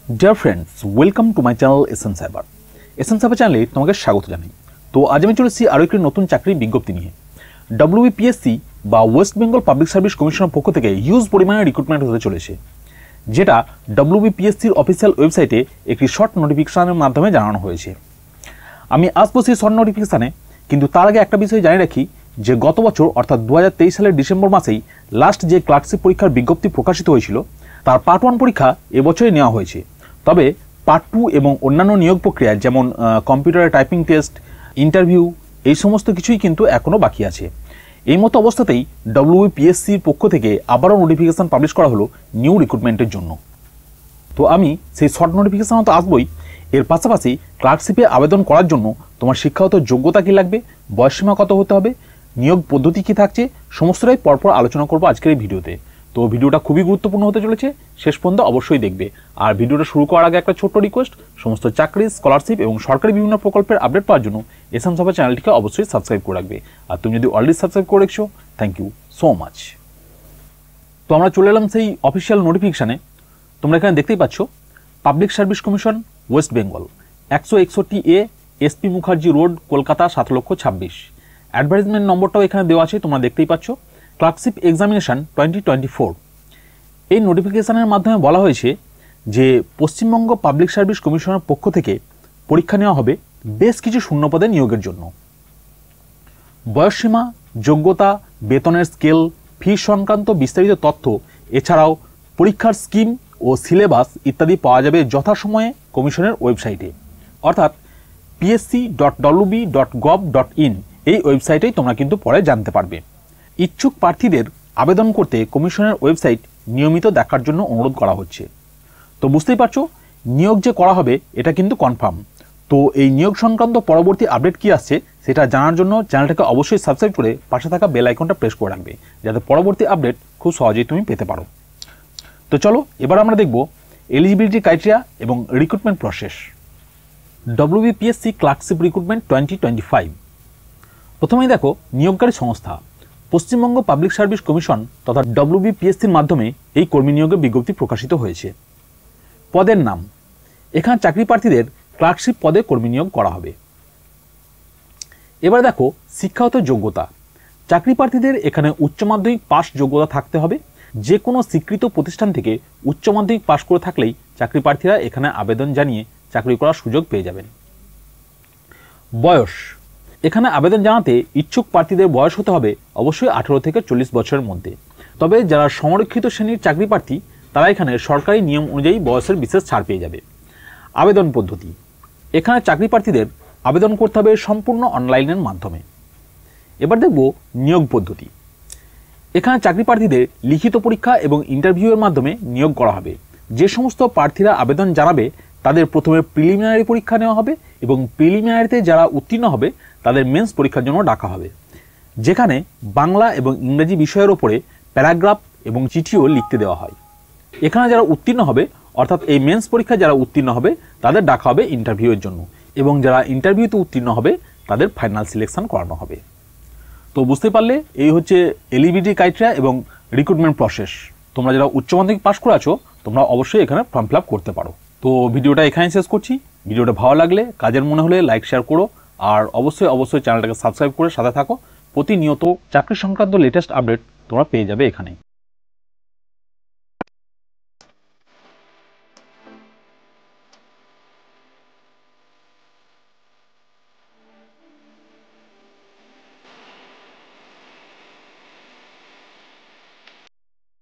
Deer friends, welcome to my channel SN Cyber. SN Cyber চ্যানেলে তোমাকে স্বাগত জানাই। তো আজ আমি চলেছি আরও একটি নতুন চাকরির বিজ্ঞপ্তি নিয়ে। ডব্লিউবিপিএসসি বা ওয়েস্ট বেঙ্গল পাবলিক সার্ভিস কমিশনের পক্ষ থেকে হিউজ পরিমাণে রিক্রুটমেন্ট হতে চলেছে, যেটা ডব্লিউবিপিএসসির অফিসিয়াল ওয়েবসাইটে একটি শর্ট নোটিফিকেশনের মাধ্যমে জানানো হয়েছে। আমি আসবো সেই শর্ট নোটিফিকেশানে, কিন্তু তার আগে একটা বিষয় জানিয়ে রাখি যে গত বছর অর্থাৎ 2023 সালের ডিসেম্বর মাসেই লাস্ট যে ক্লার্কশিপ পরীক্ষার বিজ্ঞপ্তি প্রকাশিত হয়েছিল তার পার্ট 1 পরীক্ষা এবছরই নেওয়া হয়েছে। তবে পার্ট 2 এবং অন্যান্য নিয়োগ প্রক্রিয়া যেমন কম্পিউটারে টাইপিং টেস্ট, ইন্টারভিউ, এই সমস্ত কিছুই কিন্তু এখনও বাকি আছে। এই মতো অবস্থাতেই ডব্লিউবিপিএসসির পক্ষ থেকে আবারও নোটিফিকেশান পাবলিশ করা হলো নিউ রিক্রুটমেন্টের জন্য। তো আমি সেই শর্ট নোটিফিকেশান তো আসবই, এর পাশাপাশি ক্লার্কশিপে আবেদন করার জন্য তোমার শিক্ষাগত যোগ্যতা কী লাগবে, বয়সসীমা কত হতে হবে, নিয়োগ পদ্ধতি কী থাকছে, সমস্তটাই পরপর আলোচনা করবো আজকের এই ভিডিওতে। তো ভিডিওটা খুবই গুরুত্বপূর্ণ হতে চলেছে, শেষ পর্যন্ত অবশ্যই দেখবে। আর ভিডিওটা শুরু করার আগে একটা ছোট্ট রিকোয়েস্ট, সমস্ত চাকরি, স্কলারশিপ এবং সরকারি বিভিন্ন প্রকল্পের আপডেট পাওয়ার জন্য এসএন সাইবার চ্যানেলটিকে অবশ্যই সাবস্ক্রাইব করে রাখবে। আর তুমি যদি অলরেডি সাবস্ক্রাইব করে রেখেছো, থ্যাংক ইউ সো মাচ। তো আমরা চলে এলাম সেই অফিসিয়াল নোটিফিকেশানে। তোমরা এখানে দেখতেই পাচ্ছ, public service commission West Bengal 161A SP Mukherjee road, Kolkata 7,26,000। Advertisement নম্বরটাও এখানে দেওয়া আছে, তোমরা দেখতেই পাচ্ছ। Clerkship examination 2024। এই নোটিফিকেশানের মাধ্যমে বলা হয়েছে যে পশ্চিমবঙ্গ পাবলিক সার্ভিস কমিশনের পক্ষ থেকে পরীক্ষা নেওয়া হবে বেশ কিছু শূন্যপদে নিয়োগের জন্য। বয়সসীমা, যোগ্যতা, বেতনের স্কেল, ফি সংক্রান্ত বিস্তারিত তথ্য, এছাড়াও পরীক্ষার স্কিম ও সিলেবাস ইত্যাদি পাওয়া যাবে যথাসময়ে কমিশনের ওয়েবসাইটে, অর্থাৎ psc.wb.gov.in এই ওয়েবসাইটেই তোমরা কিন্তু পরে জানতে পারবে। ইচ্ছুক প্রার্থীদের আবেদন করতে কমিশনের ওয়েবসাইট নিয়মিত দেখার জন্য অনুরোধ করা হচ্ছে। তো বুঝতেই পারছো, নিয়োগ যে করা হবে এটা কিন্তু কনফার্ম। তো এই নিয়োগ সংক্রান্ত পরবর্তী আপডেট কি আসছে সেটা জানার জন্য চ্যানেলটাকে অবশ্যই সাবস্ক্রাইব করে পাশে থাকা বেল আইকনটা প্রেস করে রাখবে, যাতে পরবর্তী আপডেট খুব সহজেই তুমি পেতে পারো। তো চলো এবার আমরা দেখব এলিজিবিলিটি ক্রাইটেরিয়া এবং recruitment process. WBPSC clerkship recruitment 2025। প্রথমেই দেখো, নিয়োগকারী সংস্থা পশ্চিমবঙ্গ পাবলিক সার্ভিস কমিশন তথা ডব্লিউবিপিএসসির মাধ্যমে এই কর্মী নিয়োগের বিজ্ঞপ্তি প্রকাশিত হয়েছে। পদের নাম, এখানে চাকরি প্রার্থীদের ক্লার্কশিপ পদে কর্মী নিয়োগ করা হবে। এবার দেখো, শিক্ষাগত যোগ্যতা, চাকরি প্রার্থীদের এখানে উচ্চ মাধ্যমিক পাস যোগ্যতা থাকতে হবে। যে কোনো স্বীকৃত প্রতিষ্ঠান থেকে উচ্চ মাধ্যমিক পাস করে থাকলেই চাকরি প্রার্থীরা এখানে আবেদন জানিয়ে চাকরি করার সুযোগ পেয়ে যাবেন। বয়স, এখানে আবেদন জানাতে ইচ্ছুক প্রার্থীদের বয়স হতে হবে অবশ্যই 18 থেকে 40 বছরের মধ্যে। তবে যারা সংরক্ষিত শ্রেণীর চাকরি প্রার্থী তারা এখানে সরকারি নিয়ম অনুযায়ী বয়সের বিশেষ ছাড় পেয়ে যাবে। আবেদন পদ্ধতি, এখানে চাকরি প্রার্থীদের আবেদন করতে হবে সম্পূর্ণ অনলাইনের মাধ্যমে। এবার দেখব নিয়োগ পদ্ধতি। এখানে চাকরি প্রার্থীদের লিখিত পরীক্ষা এবং ইন্টারভিউয়ের মাধ্যমে নিয়োগ করা হবে। যে সমস্ত প্রার্থীরা আবেদন জানাবে তাদের প্রথমে প্রিলিমিনারি পরীক্ষা নেওয়া হবে এবং প্রিলিমিনারিতে যারা উত্তীর্ণ হবে তাদের মেন্স পরীক্ষার জন্য ডাকা হবে, যেখানে বাংলা এবং ইংরেজি বিষয়ের ওপরে প্যারাগ্রাফ এবং চিঠিও লিখতে দেওয়া হয়। এখানে যারা উত্তীর্ণ হবে, অর্থাৎ এই মেন্স পরীক্ষা যারা উত্তীর্ণ হবে তাদের ডাকা হবে ইন্টারভিউয়ের জন্য, এবং যারা ইন্টারভিউতে উত্তীর্ণ হবে তাদের ফাইনাল সিলেকশন করানো হবে। তো বুঝতে পারলে এই হচ্ছে এলিজিবিলিটি ক্রাইটেরিয়া এবং রিক্রুটমেন্ট প্রসেস। তোমরা যারা উচ্চ মাধ্যমিক পাস করে আছো তোমরা অবশ্যই এখানে ফর্ম ফিল আপ করতে পারো। তো ভিডিওটা এখানে শেষ করছি। ভিডিওটা ভালো লাগলে, কাজের মনে হলে লাইক শেয়ার করো, আর অবশ্যই চ্যানেলটাকে সাবস্ক্রাইব করে সাথে থাকো। প্রতিনিয়ত চাকরি সংক্রান্ত লেটেস্ট আপডেট তোমরা পেয়ে যাবে এখানে।